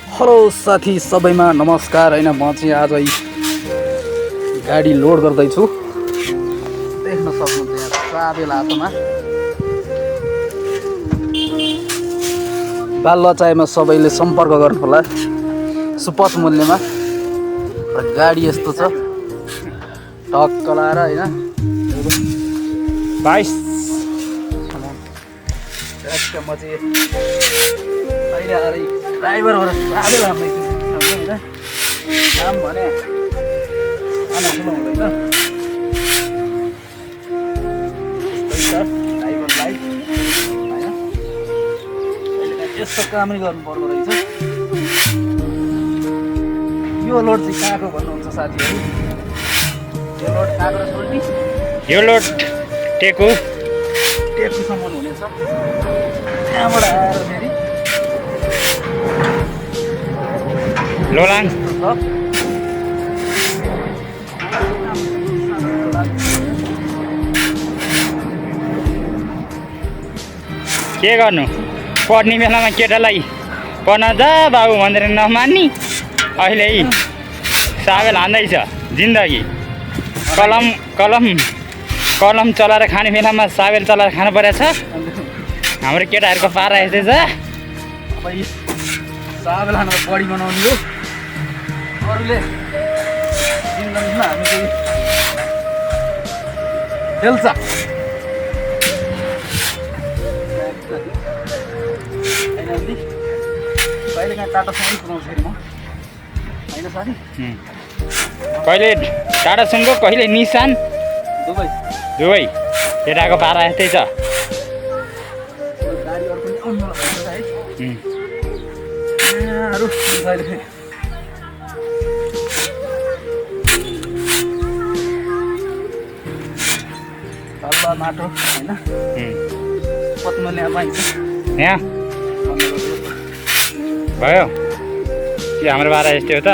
hello साथी सबैमा नमस्कार हैन म चाहिँ आज गाडी लोड गर्दैछु देख्न सक्नुहुन्छ यहाँ साबेल हातमा बालुवाचायमा सबैले सम्पर्क गर्नु होला सुपथ मूल्यमा र गाडी यस्तो छ टक्क लाएर हैन 22 म चाहिँ अहिले आएर ड्राइभर भएर साबेल हाम्रै हैन काम भने आना ठुलो हुँदैन ड्राइभरलाई हैन यस्तो कामै गर्नु पर्दो रहेछ यो लोड चाहिँ कहाँको भन्नुहुन्छ साथीहरू यो लोड कहाँको सोल्टी यो लोड टेकुसम्म हुनेछ त्यहाँबाट आएर फेरि लोलाङ के गर्नु पढ्ने बेलामा केटालाई पढ्न जा बाबु भनेर नमान्ने अहिले साबेल हान्दैछ जिन्दगी कलम चलाएर खाने बेलामा साबेल चलाएर खानु परेछ हाम्रो केटाहरूको पारा यस्तै छ साबेल हानेर बडी बनाउने हो अरूले जिन्दगीमा हामी चाहिँ खेल्छ कहिले काहीँ टाटासम्म पुऱ्याउँछु फेरि म होइन साथी कहिले टाटा सुमो कहिले निसान दुबई केटाको पारा यस्तै छ गाडीहरू पनि आउनु है तल्ला माटो होइन पत्मले पाइन्छ यहाँ भयो के हाम्रो पारा यस्तै हो त